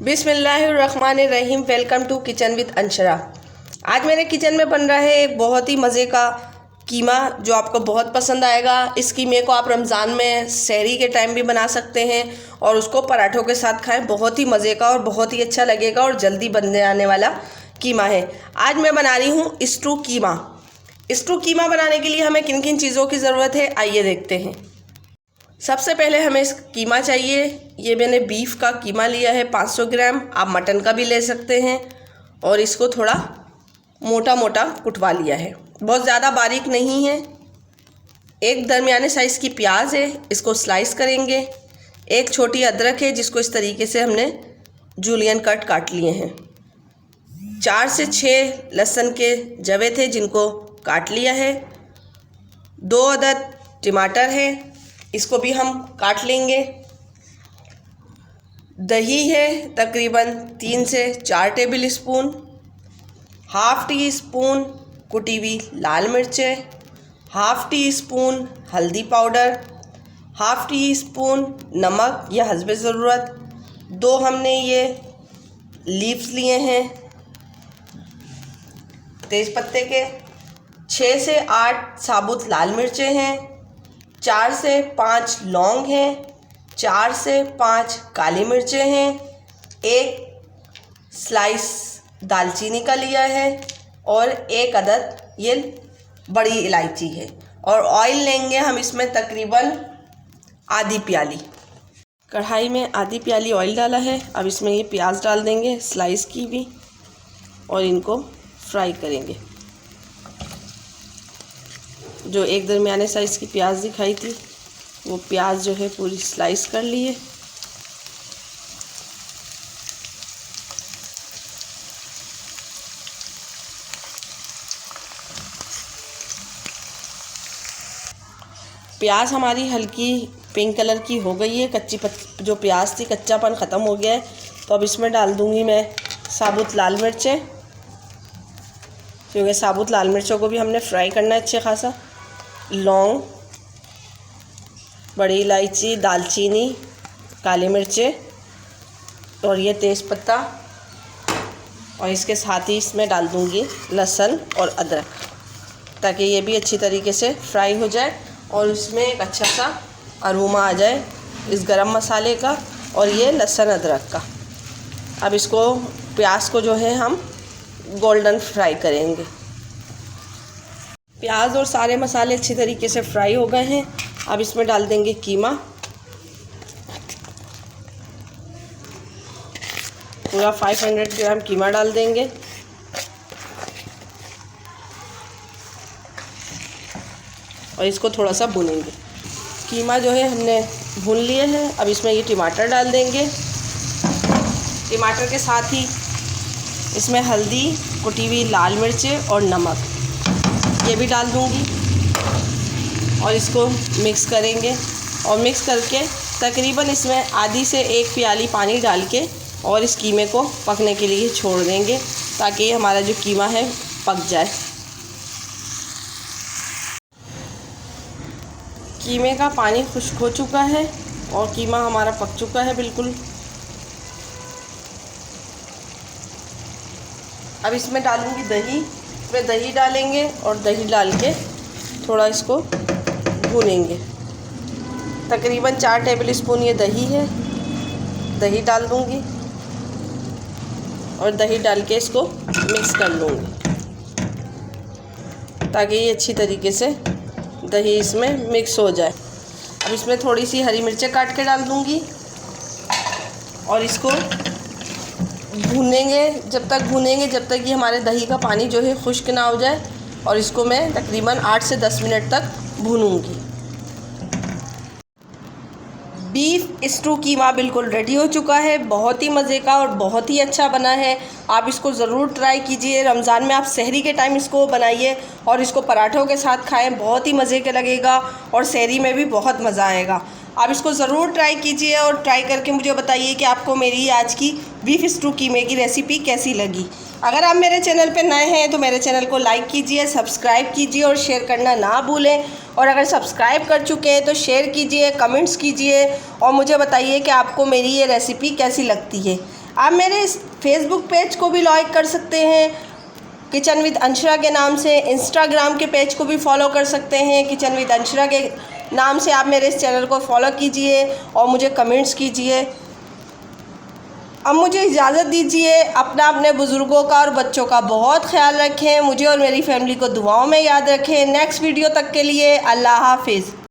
बिस्मिल्लाहिर्रहमानिर्रहीम। Welcome to kitchen with Anshara. आज मेरे किचन में बन रहा है एक बहुत ही मज़े का कीमा जो आपको बहुत पसंद आएगा। इस कीमे को आप रमज़ान में सहरी के टाइम भी बना सकते हैं और उसको पराठों के साथ खाएं। बहुत ही मज़े का और बहुत ही अच्छा लगेगा और जल्दी बनने आने वाला कीमा है। आज मैं बना रही हूँ स्टू कीमा। स्टू कीमा बनाने के लिए हमें किन किन चीज़ों की ज़रूरत है आइए देखते हैं। सबसे पहले हमें इस कीमा चाहिए। ये मैंने बीफ का कीमा लिया है 500 ग्राम। आप मटन का भी ले सकते हैं। और इसको थोड़ा मोटा मोटा कुटवा लिया है, बहुत ज़्यादा बारीक नहीं है। एक दरमियाने साइज़ की प्याज है, इसको स्लाइस करेंगे। एक छोटी अदरक है जिसको इस तरीके से हमने जूलियन कट काट लिए हैं। 4 से 6 लहसुन के जवे थे जिनको काट लिया है। 2 अदद टमाटर है, इसको भी हम काट लेंगे। दही है तकरीबन 3 से 4 table spoon. Half tea spoon कुटी हुई लाल मिर्चें, हाफ़ टी स्पून हल्दी पाउडर, हाफ़ टी स्पून नमक या हस्बे ज़रूरत। 2 हमने ये लीव्स लिए हैं तेज़पत्ते के। 6 से 8 साबुत लाल मिर्चें हैं। 4 से 5 लौंग हैं। 4 से 5 काली मिर्चें हैं। 1 स्लाइस दालचीनी का लिया है और 1 अदद ये बड़ी इलायची है। और ऑयल लेंगे हम इसमें तकरीबन आधी प्याली। कढ़ाई में आधी प्याली ऑयल डाला है। अब इसमें ये प्याज डाल देंगे स्लाइस की भी और इनको फ्राई करेंगे। जो एक दरमियाने साइज़ की प्याज दिखाई थी वो प्याज जो है पूरी स्लाइस कर लिए। प्याज हमारी हल्की पिंक कलर की हो गई है। जो प्याज थी कच्चापन ख़त्म हो गया है। तो अब इसमें डाल दूंगी मैं साबुत लाल मिर्चें, क्योंकि साबुत लाल मिर्चों को भी हमने फ्राई करना है अच्छे खासा। लौंग, बड़ी इलायची, दालचीनी, काली मिर्चें और ये तेज़पत्ता। और इसके साथ ही इसमें डाल दूंगी लहसुन और अदरक, ताकि ये भी अच्छी तरीके से फ्राई हो जाए और इसमें एक अच्छा सा अरोमा आ जाए इस गरम मसाले का और ये लहसुन अदरक का। अब इसको प्याज को जो है हम गोल्डन फ्राई करेंगे। प्याज और सारे मसाले अच्छी तरीके से फ्राई हो गए हैं। अब इसमें डाल देंगे कीमा। पूरा 500 ग्राम कीमा डाल देंगे। और इसको थोड़ा सा भूनेंगे। कीमा जो है हमने भून लिए हैं। अब इसमें ये टमाटर डाल देंगे। टमाटर के साथ ही इसमें हल्दी, कुटी हुई लाल मिर्चें और नमक ये भी डाल दूंगी और इसको मिक्स करेंगे। और मिक्स करके तकरीबन इसमें आधी से 1 प्याली पानी डाल के और इस कीमे को पकने के लिए छोड़ देंगे, ताकि हमारा जो कीमा है पक जाए। कीमे का पानी खुश्क हो चुका है और कीमा हमारा पक चुका है बिल्कुल। अब इसमें डालूंगी दही। इसमें दही डालेंगे और दही डाल के थोड़ा इसको भूनेंगे। तकरीबन 4 टेबल स्पून ये दही है, दही डाल दूंगी और दही डाल के इसको मिक्स कर लूँगी, ताकि ये अच्छी तरीके से दही इसमें मिक्स हो जाए। अब इसमें थोड़ी सी हरी मिर्चें काट के डाल दूंगी और इसको भूनेंगे जब तक ये हमारे दही का पानी जो है खुश्क ना हो जाए। और इसको मैं तकरीबन 8 से 10 मिनट तक भूनूंगी। बीफ स्टू कीमा बिल्कुल रेडी हो चुका है। बहुत ही मज़े का और बहुत ही अच्छा बना है। आप इसको ज़रूर ट्राई कीजिए। रमज़ान में आप सहरी के टाइम इसको बनाइए और इसको पराठों के साथ खाएं। बहुत ही मज़े का लगेगा और सहरी में भी बहुत मज़ा आएगा। आप इसको ज़रूर ट्राई कीजिए और ट्राई करके मुझे बताइए कि आपको मेरी आज की बीफ स्टू कीमे की रेसिपी कैसी लगी। अगर आप मेरे चैनल पर नए हैं तो मेरे चैनल को लाइक कीजिए, सब्सक्राइब कीजिए और शेयर करना ना भूलें। और अगर सब्सक्राइब कर चुके हैं तो शेयर कीजिए, कमेंट्स कीजिए और मुझे बताइए कि आपको मेरी ये रेसिपी कैसी लगती है। आप मेरे इस फेसबुक पेज को भी लाइक कर सकते हैं किचन विद अंशरा के नाम से। इंस्टाग्राम के पेज को भी फॉलो कर सकते हैं किचन विद अंशरा के नाम से। आप मेरे इस चैनल को फॉलो कीजिए और मुझे कमेंट्स कीजिए। अब मुझे इजाज़त दीजिए। अपने बुज़ुर्गों का और बच्चों का बहुत ख्याल रखें। मुझे और मेरी फैमिली को दुआओं में याद रखें। नेक्स्ट वीडियो तक के लिए अल्लाह हाफिज़।